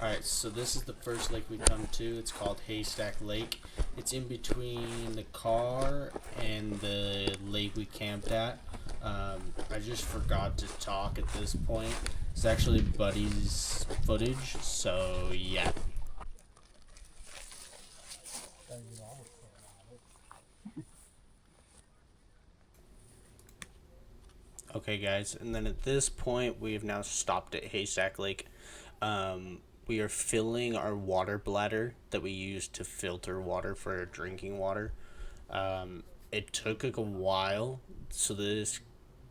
Alright, so this is the first lake we come to. It's called Haystack Lake. It's in between the car and the lake we camped at. I just forgot to talk at this point. It's actually Buddy's footage, so yeah. Okay, guys, and then at this point, we have now stopped at Haystack Lake. We are filling our water bladder that we use to filter water for our drinking water. It took like a while, so this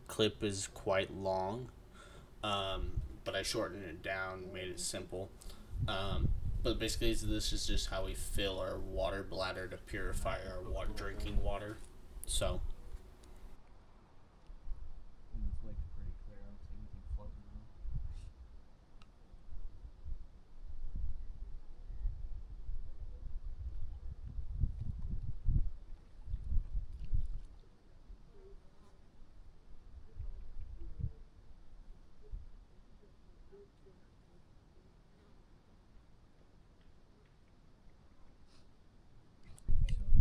clip is quite long, but I shortened it down, made it simple. But basically, this is just how we fill our water bladder to purify our water, drinking water. So,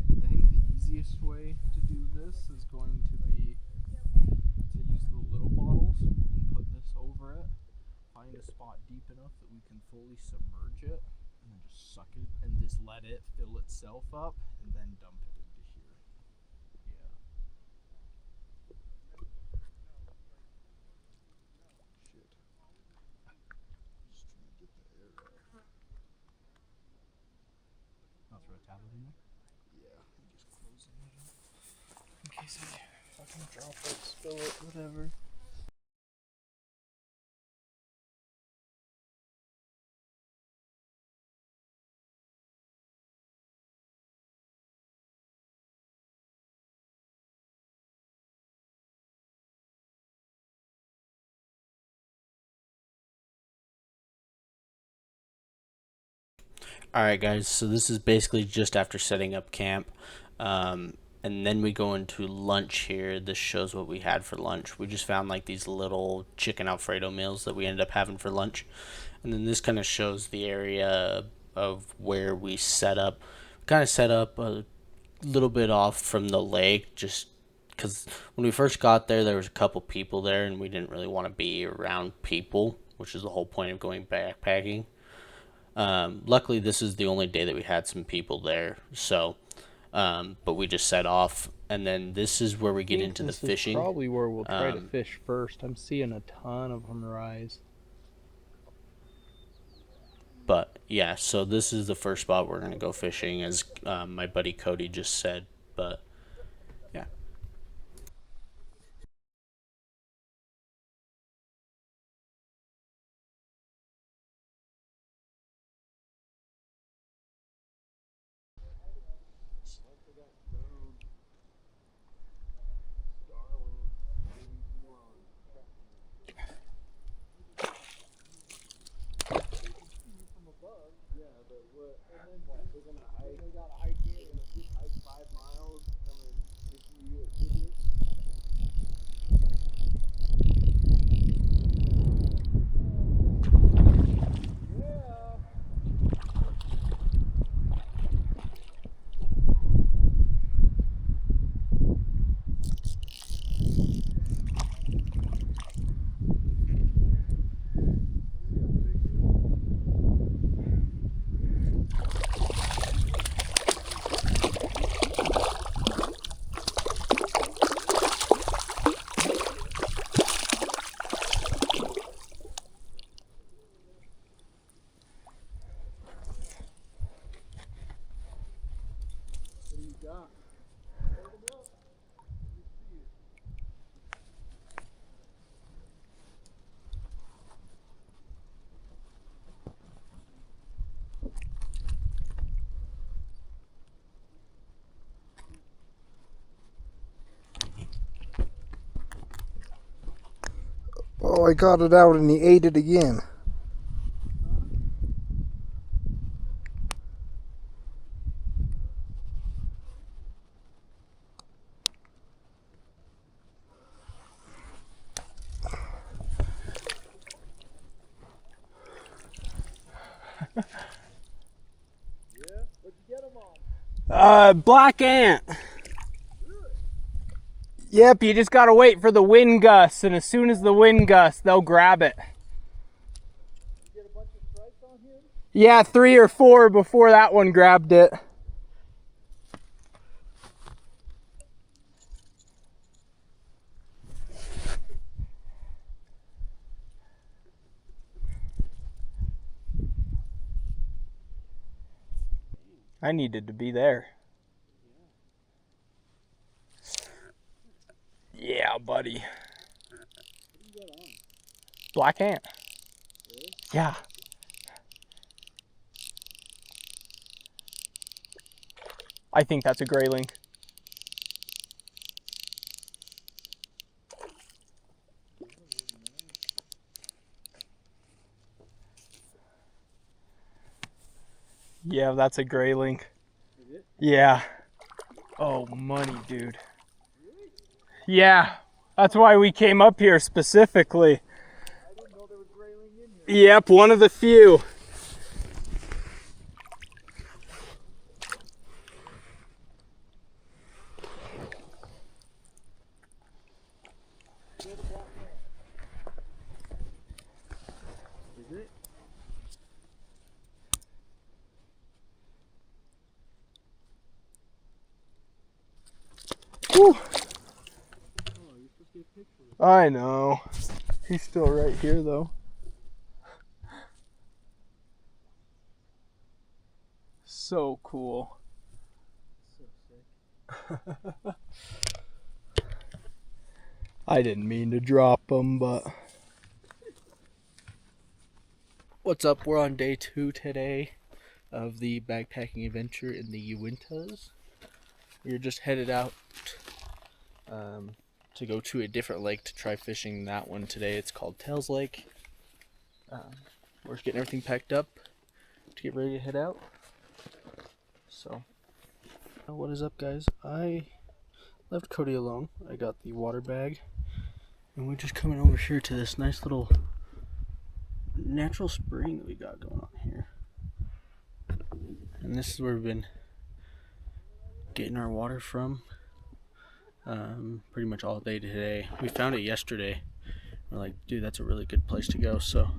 I think the easiest way to do this is going to be to use the little bottles and put this over it. Find a spot deep enough that we can fully submerge it, and then just suck it and just let it fill itself up, and then dump it into here. Yeah. Shit. Just trying to get the air out. I'll throw a tablet in there? Yeah, and just closing it up. In case I fucking drop it, spill it, whatever. alright, guys, so this is basically just after setting up camp. And then we go into lunch here. This shows what we had for lunch. We just found like these little chicken Alfredo meals that we ended up having for lunch. And then this kind of shows the area of where we set up. Kind of set up a little bit off from the lake, just because when we first got there, there was a couple people there, and we didn't really want to be around people, which is the whole point of going backpacking. Luckily, this is the only day that we had some people there, so but we just set off, and then this is where we get into the fishing. This is probably where we'll try to fish first. I'm seeing a ton of them rise. But yeah, so this is the first spot we're gonna go fishing, as my buddy Cody just said. But yeah. Oh, I got it out and he ate it again. Black ant. Yep, you just gotta wait for the wind gusts, and as soon as the wind gusts, they'll grab it. You get a bunch of stripes on him? Yeah, 3 or 4 before that one grabbed it. I needed to be there. Yeah, buddy. Black ant. Yeah. I think that's a grayling. Yeah, that's a grayling. Yeah. Oh, money, dude. Yeah. That's why we came up here specifically. I didn't know there was grayling in here. Yep, one of the few. Is it? Whew. Oh, you're supposed to get a picture of it. I know. He's still right here, though. So cool. So sick. I didn't mean to drop him, but... What's up? We're on day 2 today of the backpacking adventure in the Uintahs. We're just headed out to go to a different lake to try fishing that one today. It's called Tails Lake. We're just getting everything packed up to get ready to head out. So, what is up, guys? I left Cody alone. I got the water bag, and we're just coming over here to this nice little natural spring that we got going on here. And this is where we've been getting our water from pretty much all day today. We found it yesterday. We're like, dude, that's a really good place to go. So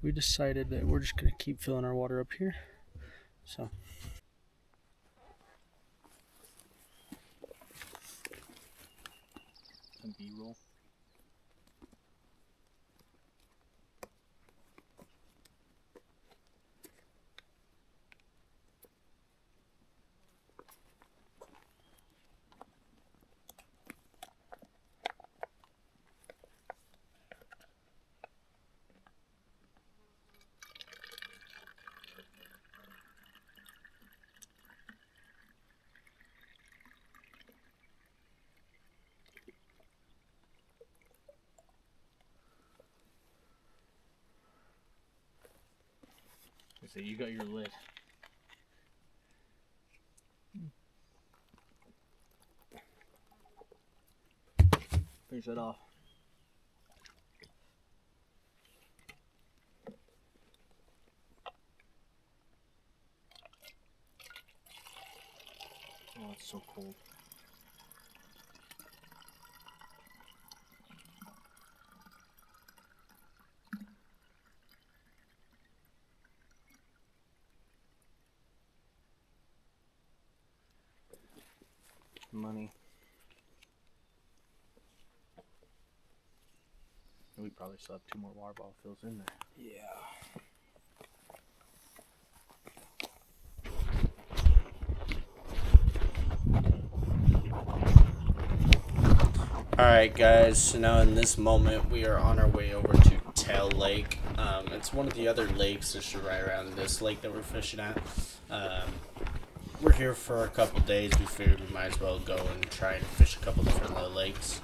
we decided that we're just gonna keep filling our water up here. So some B-roll. So you got your lid. Finish that off. Oh, it's so cold. Money. We probably still have 2 more water bottle fills in there. Yeah. Alright guys, so now in this moment we are on our way over to Tail Lake. It's one of the other lakes just right around this lake that we're fishing at. We're here for a couple days. We figured we might as well go and try and fish a couple different little lakes.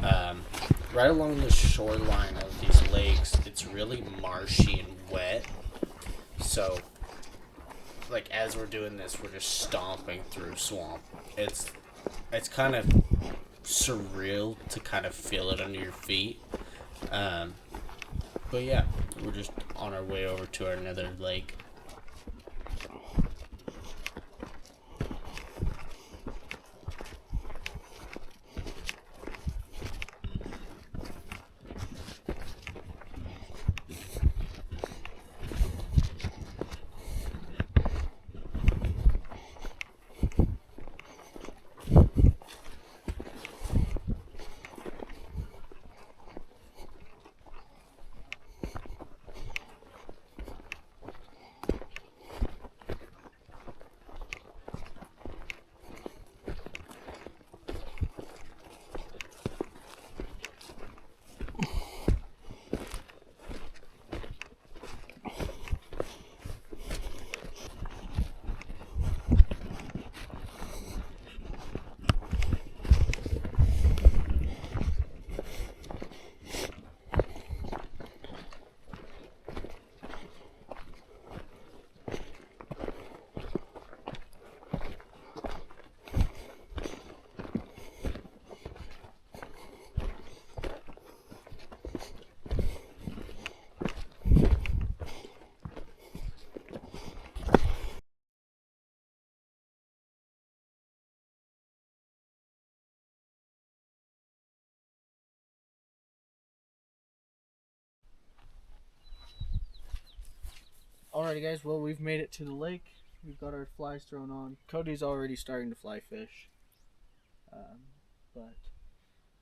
Right along the shoreline of these lakes, it's really marshy and wet. So, like as we're doing this, we're just stomping through swamp. It's kind of surreal to kind of feel it under your feet. But yeah, we're just on our way over to our nether lake. Alrighty, guys. Well, we've made it to the lake. We've got our flies thrown on. Cody's already starting to fly fish. But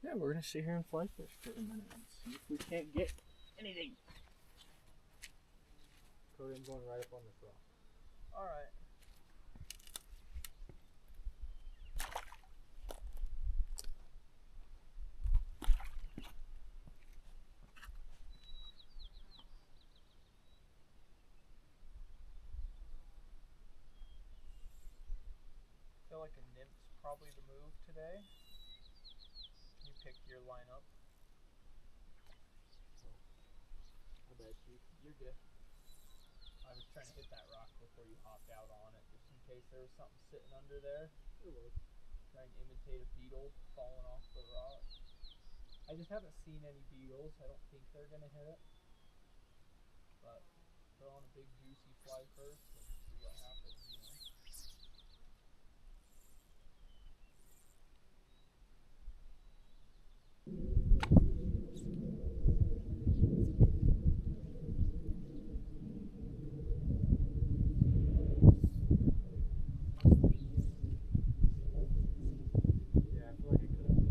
yeah, we're gonna sit here and fly fish for a minute and see if we can't get anything. Cody, I'm going right up on this rock. Alright. I feel like a nymph's probably the move today. You pick your lineup. I bet you. You're good. I was trying to hit that rock before you hopped out on it, just in case there was something sitting under there. It was. Try and imitate a beetle falling off the rock. I just haven't seen any beetles. I don't think they're gonna hit it. But throw on a big juicy fly first and see what happens, you know. Yeah, I feel like it could have been.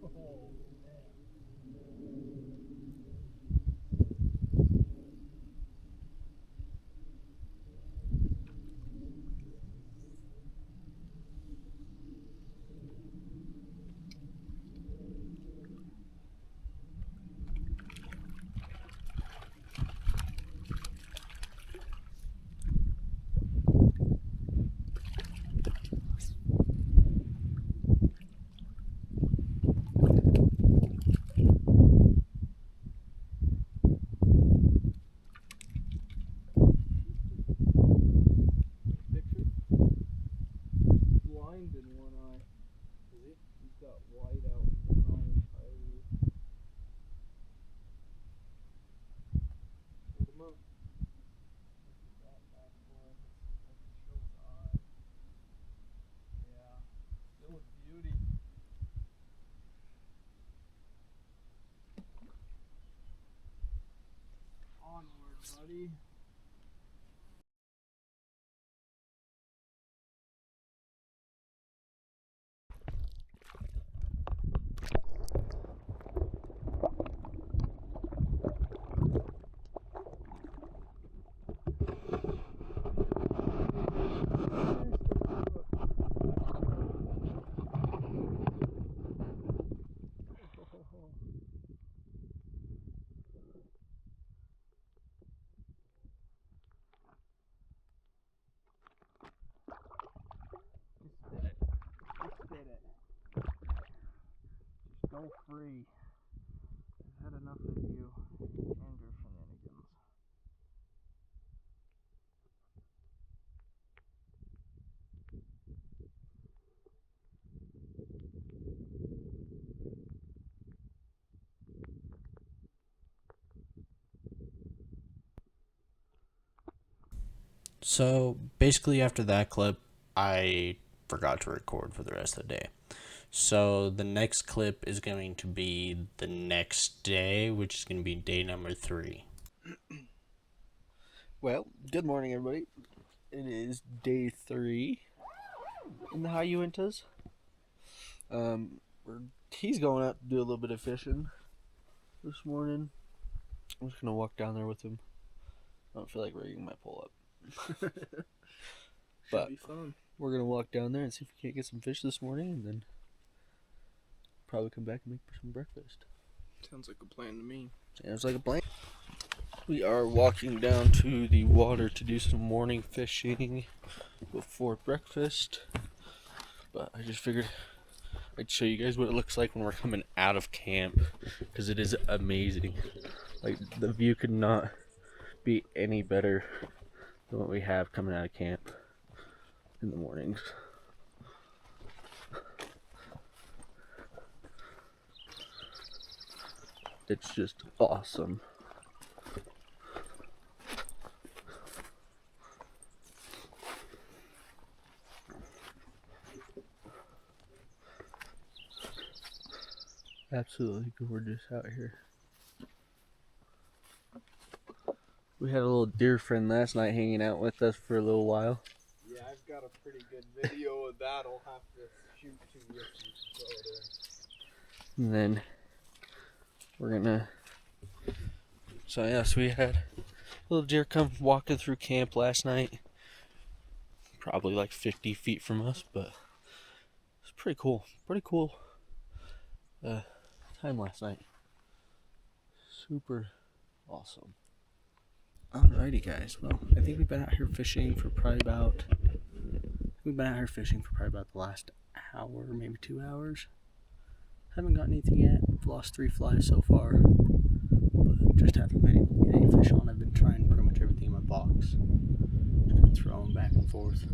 Oh man. Picture? Blind in one eye. Is he? He's got white out in one eye entirely. Hold him up. Look at that bad boy. Let's see if I can show his eye. Yeah. Still a beauty. Onward, buddy. Just spit it. Just go free. I've had enough of you and your shenanigans. So basically, after that clip, I forgot to record for the rest of the day. So the next clip is going to be the next day, which is going to be day number 3. Well, good morning, everybody. It is day 3 in the high Uintahs. He's going out to do a little bit of fishing this morning. I'm just gonna walk down there with him. I don't feel like rigging my pole up. But be fun. we're gonna walk down there and see if we can't get some fish this morning, and then probably come back and make some breakfast. Sounds like a plan to me. Sounds like a plan. We are walking down to the water to do some morning fishing before breakfast. But I just figured I'd show you guys what it looks like when we're coming out of camp, because it is amazing. Like, the view could not be any better than what we have coming out of camp in the mornings. It's just awesome. Absolutely gorgeous out here. We had a little deer friend last night hanging out with us for a little while. Yeah, I've got a pretty good video of that. I'll have to shoot to you if you go there. And then we're gonna. So yes, we had a little deer come walking through camp last night. Probably like 50 feet from us, but it's pretty cool. Pretty cool time last night. Super awesome. Alrighty, guys. Well, I think we've been out here fishing for probably about. We've been out here fishing for probably about the last hour, maybe 2 hours. Haven't got anything yet. We've lost 3 flies so far, but just haven't been able to get any fish on. I've been trying pretty much everything in my box. Just gonna throw them back and forth,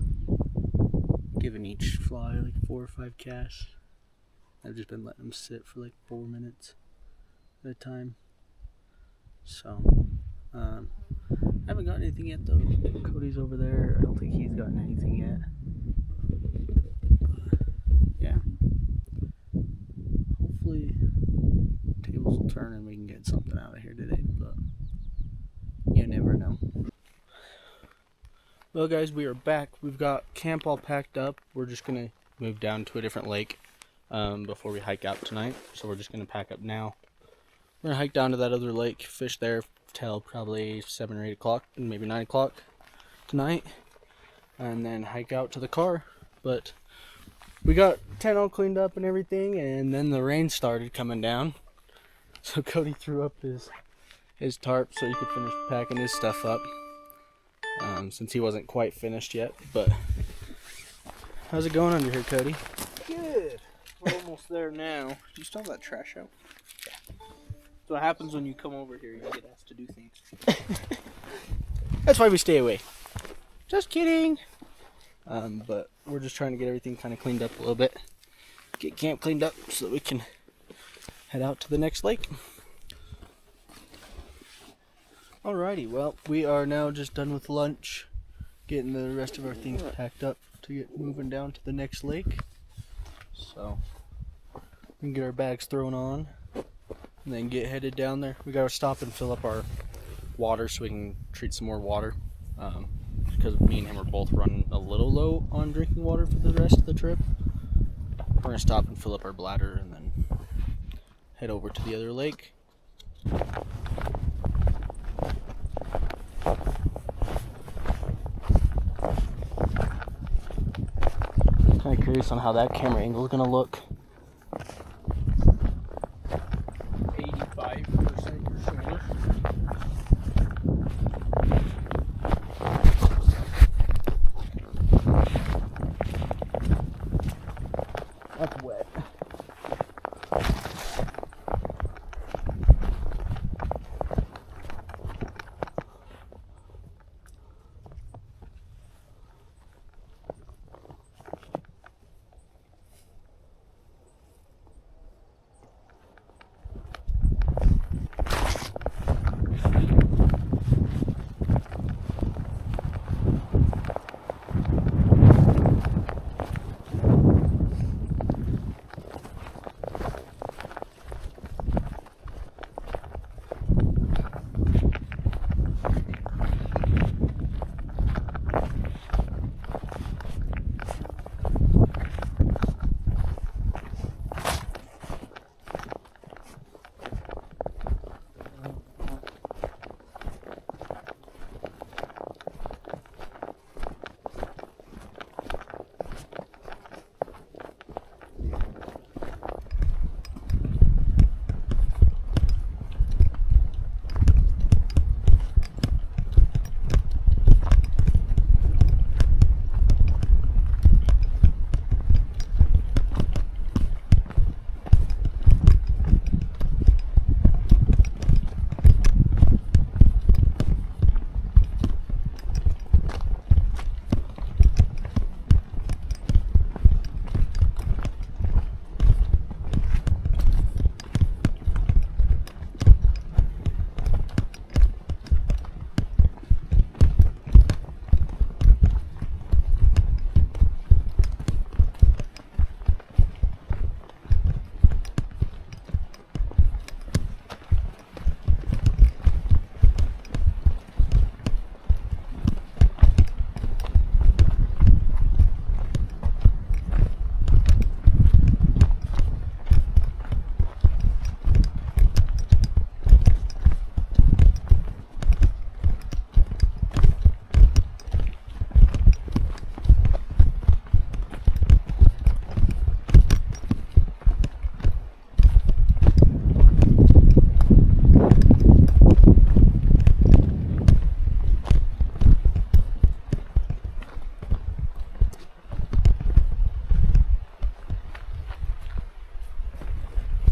giving each fly like 4 or 5 casts. I've just been letting them sit for like 4 minutes at a time. So, I haven't gotten anything yet though. Cody's over there. I don't think he's gotten anything yet. Yeah. Hopefully tables will turn and we can get something out of here today, but you never know. Well, guys, we are back. We've got camp all packed up. We're just gonna move down to a different lake before we hike out tonight. So we're just gonna pack up now. We're gonna hike down to that other lake, fish there till probably 7 or 8 o'clock, and maybe 9 o'clock tonight, and then hike out to the car. But we got tent all cleaned up and everything, and then the rain started coming down. So Cody threw up his tarp so he could finish packing his stuff up, since he wasn't quite finished yet. But how's it going under here, Cody? Good. We're almost there now. Do you still have that trash out? Yeah. So what happens when you come over here, you get asked to do things. That's why we stay away. Just kidding. But we're just trying to get everything kind of cleaned up a little bit. Get camp cleaned up so that we can head out to the next lake. Alrighty, well, we are now just done with lunch. Getting the rest of our things packed up to get moving down to the next lake. So, we can get our bags thrown on and then get headed down there. We gotta stop and fill up our water so we can treat some more water. Because me and him are both running a little low on drinking water for the rest of the trip. We're gonna stop and fill up our bladder and then head over to the other lake. Kind of curious on how that camera angle is gonna look. 85% or so. That's wet.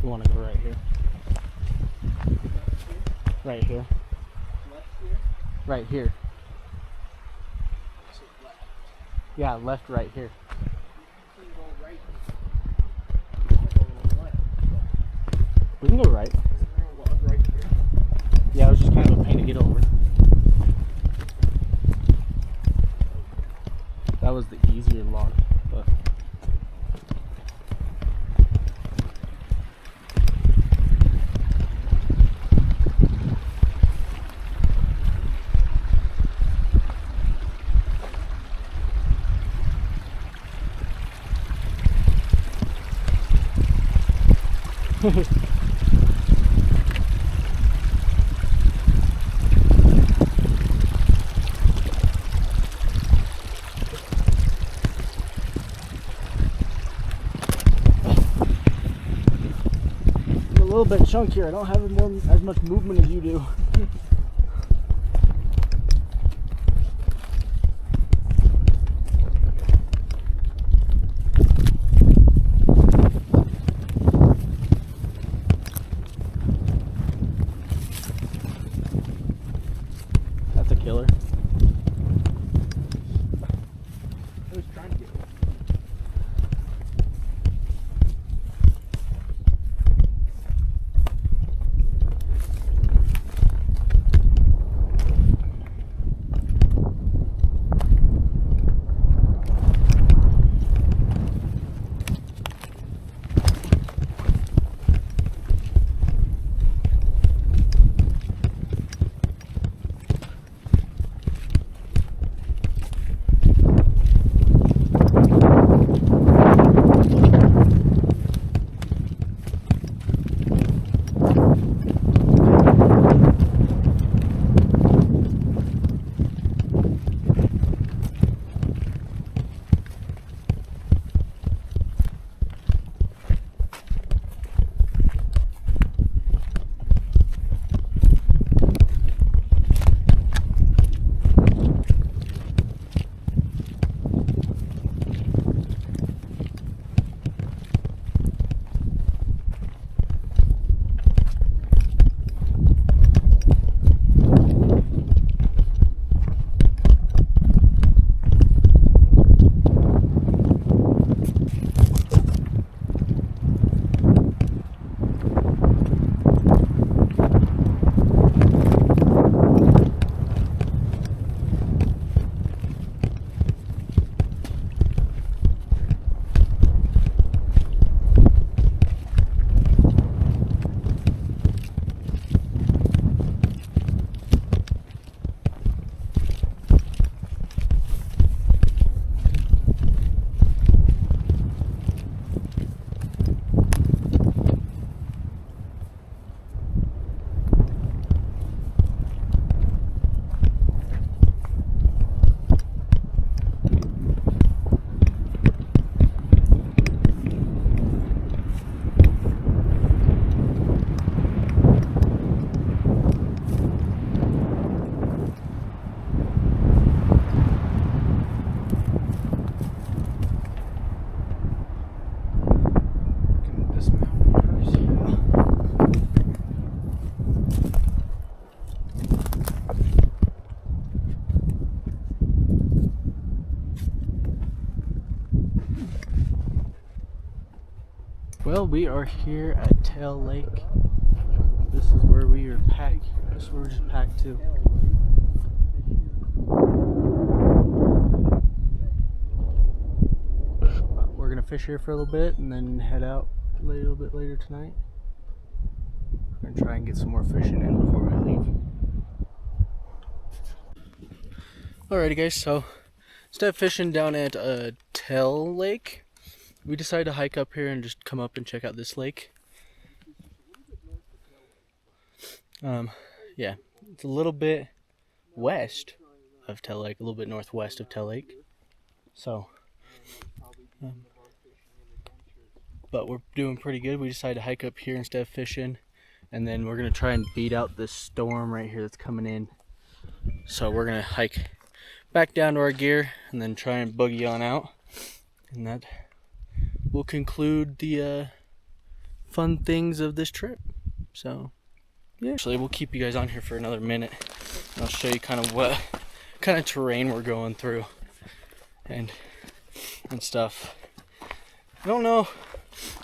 You want to go right here. Right here. Left here? Right here. So left. Yeah, left, right here. You can go right. You want to go left. We can go right. Isn't there a log right here? Yeah, it was just kind of a pain to get over. That was the easier log, but I'm a little bit chunkier. I don't have as much movement as you do. That's a killer. I was trying to get one. Can dismount yours. Well, we are here at Tail Lake. This is where we are packed. This is where we're just packed to. We're gonna fish here for a little bit and then head out a little bit later tonight. We're gonna try and get some more fishing in before we leave. Alrighty guys, so instead of fishing down at Tail Lake, we decided to hike up here and just come up and check out this lake. Yeah, it's a little bit west of Tail Lake, a little bit northwest of Tail Lake. So, but we're doing pretty good. We decided to hike up here instead of fishing, and then we're gonna try and beat out this storm right here that's coming in. So we're gonna hike back down to our gear and then try and boogie on out, and that will conclude the fun things of this trip. So yeah, actually we'll keep you guys on here for another minute. I'll show you kind of what kind of terrain we're going through and stuff. I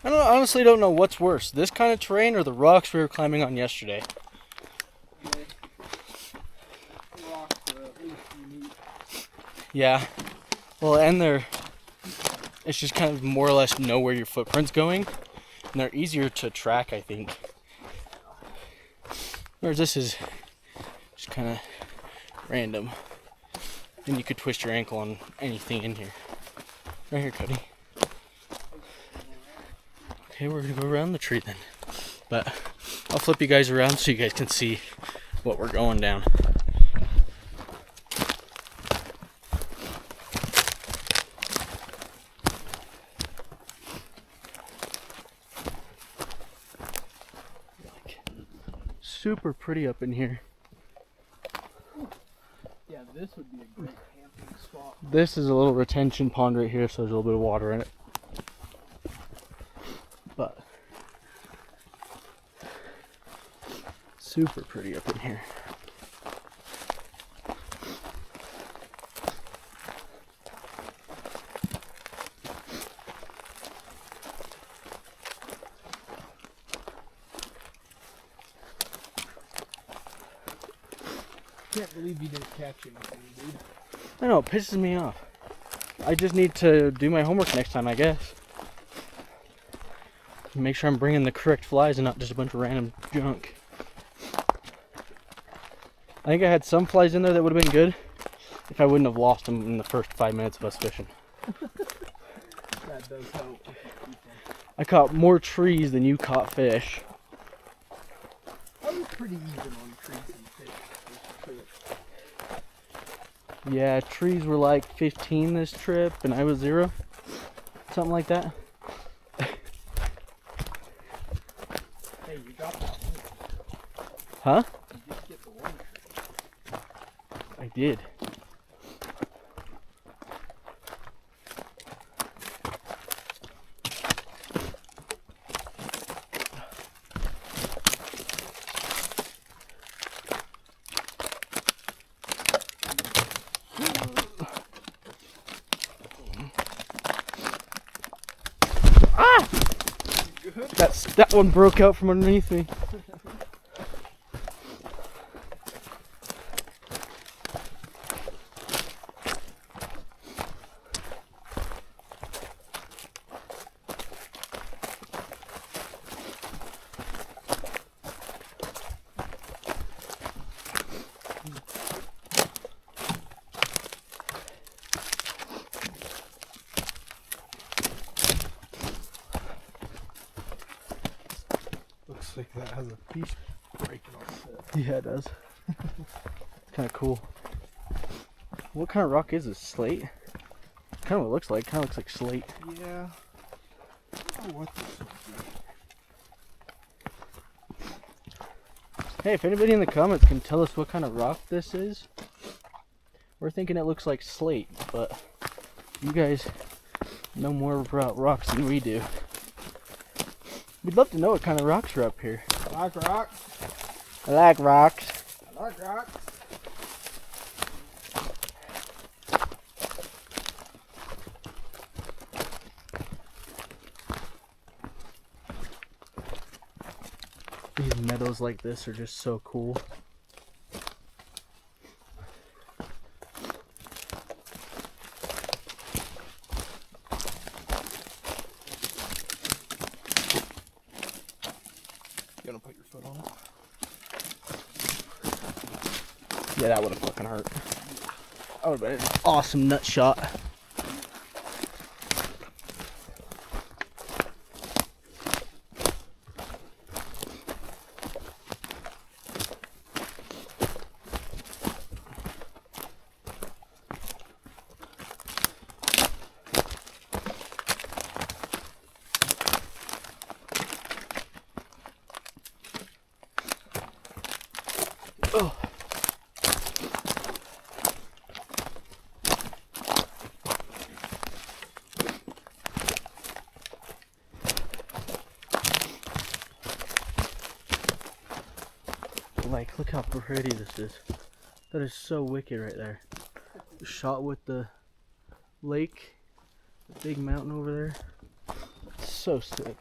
honestly don't know what's worse, this kind of terrain or the rocks we were climbing on yesterday. Yeah, well, and it's just kind of more or less know where your footprint's going, and they're easier to track, I think. Whereas this is just kind of random, and you could twist your ankle on anything in here. Right here, Cody. Okay, we're gonna go around the tree then, but I'll flip you guys around so you guys can see what we're going down. Super pretty up in here. Yeah, this would be a great camping spot. This is a little retention pond right here, so there's a little bit of water in it. But super pretty up in here. Can't believe you didn't catch anything, dude. I know, it pisses me off. I just need to do my homework next time, I guess. Make sure I'm bringing the correct flies and not just a bunch of random junk. I think I had some flies in there that would have been good if I wouldn't have lost them in the first 5 minutes of us fishing. That does help. I caught more trees than you caught fish. I was pretty even on trees and fish. Yeah, trees were like 15 this trip and I was 0. Something like that. Hey, you got that one. Huh? You did get the one tree. I did. That one broke out from underneath me. Looks like that has a piece breaking off it. Yeah, it does. It's kind of cool. What kind of rock is this? Slate? Kind of what it looks like. Kind of looks like slate. Yeah. I don't know what this would be. Hey, if anybody in the comments can tell us what kind of rock this is, we're thinking it looks like slate, but you guys know more about rocks than we do. We'd love to know what kind of rocks are up here. I like rocks. I like rocks. I like rocks. These meadows like this are just so cool. You gonna put your foot on it? Yeah, that would have fucking hurt. That would have been an awesome nut shot. Oh. Like, look how pretty this is. That is so wicked right there. Shot with the lake, the big mountain over there. It's so sick.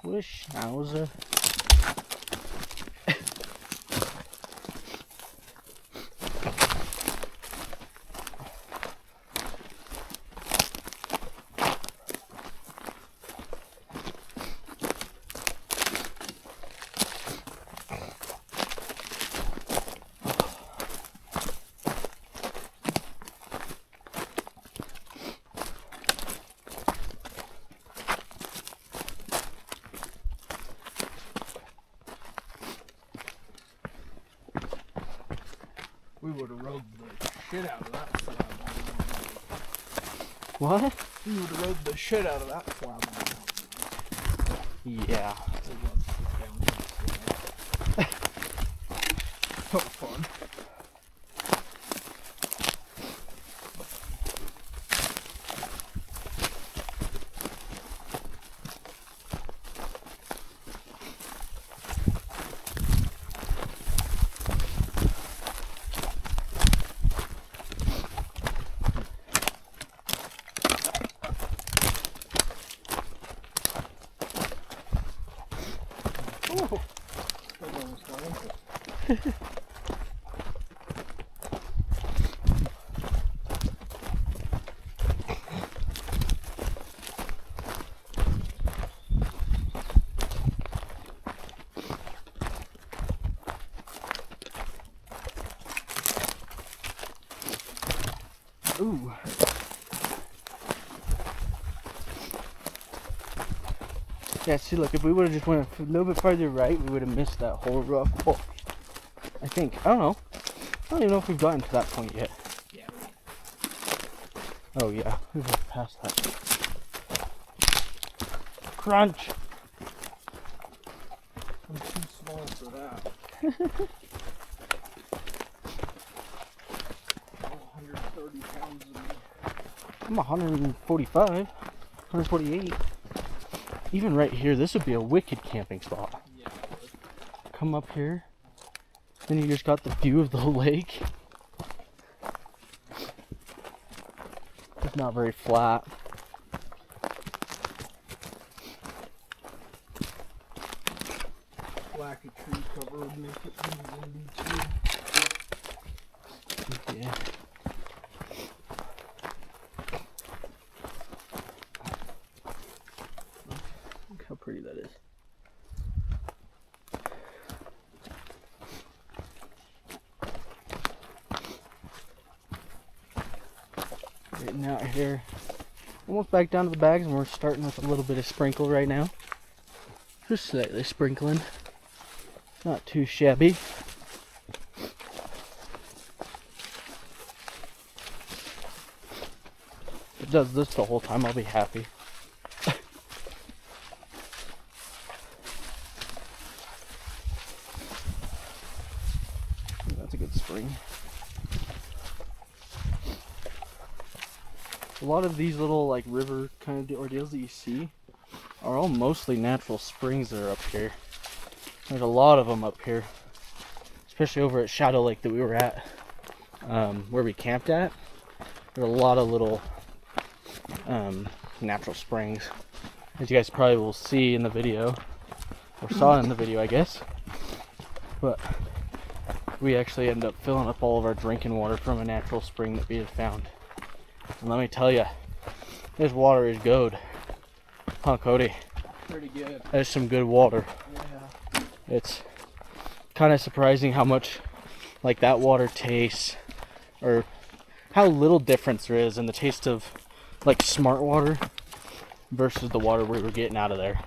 Wish Schnauzer. We would have rode the shit out of that slab. What? We would have rode the shit out of that slab. Yeah. So fun. Oh, that almost got into it. Ooh. Yeah, see, look, if we would have just went a little bit farther right, we would have missed that whole rough hole. I think. I don't know. I don't even know if we've gotten to that point yet. Yeah. Oh, yeah. We've passed that. Crunch! I'm too small for that. 130 pounds of me. I'm 145, 148. Even right here, this would be a wicked camping spot. Yeah. Come up here, then you just got the view of the lake. It's not very flat. Lack of tree cover would make it easy too. Yeah. Look how pretty that is. Getting out here, almost back down to the bags, and we're starting with a little bit of sprinkle right now. Just slightly sprinkling. Not too shabby. If it does this the whole time, I'll be happy. That's a good spring. A lot of these little like river kind of ordeals that you see are all mostly natural springs that are up here. There's a lot of them up here, especially over at Shadow Lake that we were at, where we camped at. There are a lot of little natural springs, as you guys probably will see in the video, or saw in the video, I guess. But we actually ended up filling up all of our drinking water from a natural spring that we had found. And let me tell you, this water is good. Huh, Cody? Pretty good. That's some good water. Yeah. It's kind of surprising how much like that water tastes, or how little difference there is in the taste of like smart water versus the water we were getting out of there.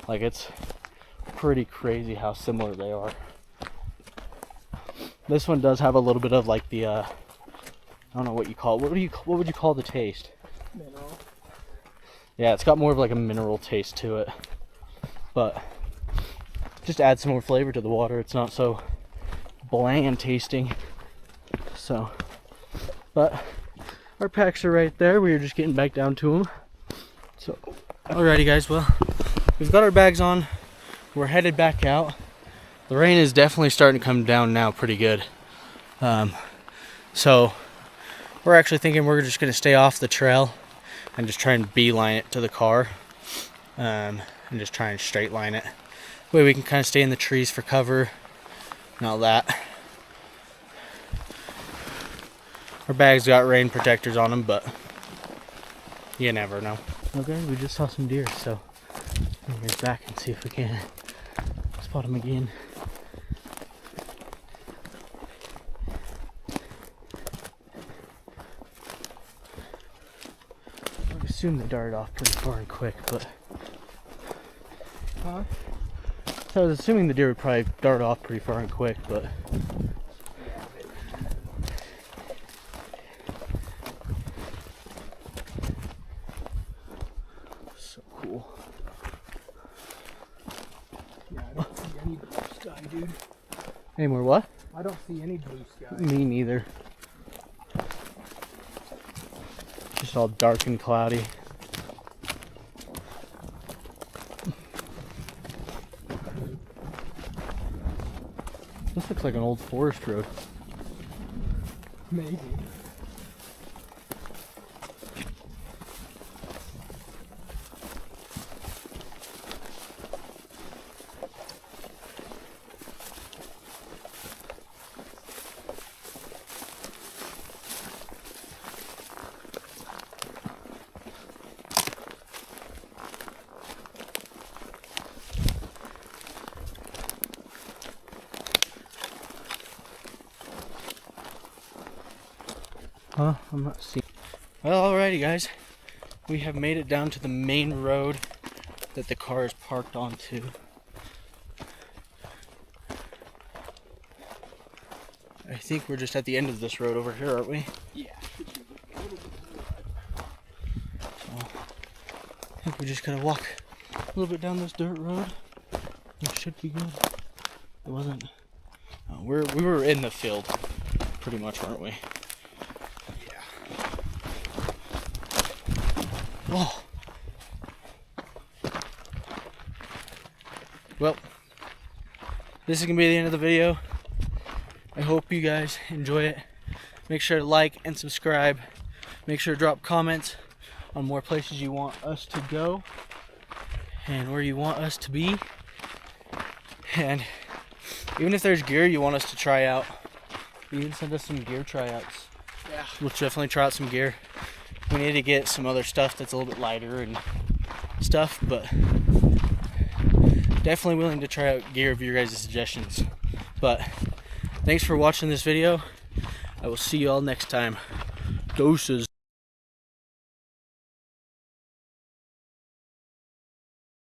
Like, it's pretty crazy how similar they are. This one does have a little bit of like the I don't know what you call it. What would you call the taste? Mineral. Yeah, it's got more of like a mineral taste to it, but just add some more flavor to the water. It's not so bland tasting. So, but our packs are right there. We were just getting back down to them. So, alrighty guys, well, we've got our bags on. We're headed back out. The rain is definitely starting to come down now pretty good. So we're actually thinking we're just gonna stay off the trail and just try and beeline it to the car, and just try and straight line it. That way we can kind of stay in the trees for cover and all that. Our bags got rain protectors on them, but you never know. Okay, we just saw some deer, so we'll get back and see if we can spot them again. I assume they darted off pretty far and quick, but Huh? so I was assuming the deer would probably dart off pretty far and quick, but so cool. Yeah, I don't see any blue sky, dude. Any more what? I don't see any blue sky. Me neither. Just all dark and cloudy. This looks like an old forest road. Maybe. Huh? I'm not seeing. Well, alrighty, guys. We have made it down to the main road that the car is parked onto. I think we're just at the end of this road over here, aren't we? Yeah. I think we just gotta walk a little bit down this dirt road. It should be good. It wasn't. Oh, we were in the field, pretty much, weren't we? Oh. Well, this is gonna be the end of the video. I hope you guys enjoy it. Make sure to like and subscribe. Make sure to drop comments on more places you want us to go and where you want us to be. And even if there's gear you want us to try out, you can send us some gear tryouts. Yeah. We'll definitely try out some gear. We need to get some other stuff that's a little bit lighter and stuff, but definitely willing to try out gear of your guys' suggestions. But thanks for watching this video. I will see you all next time. Doses.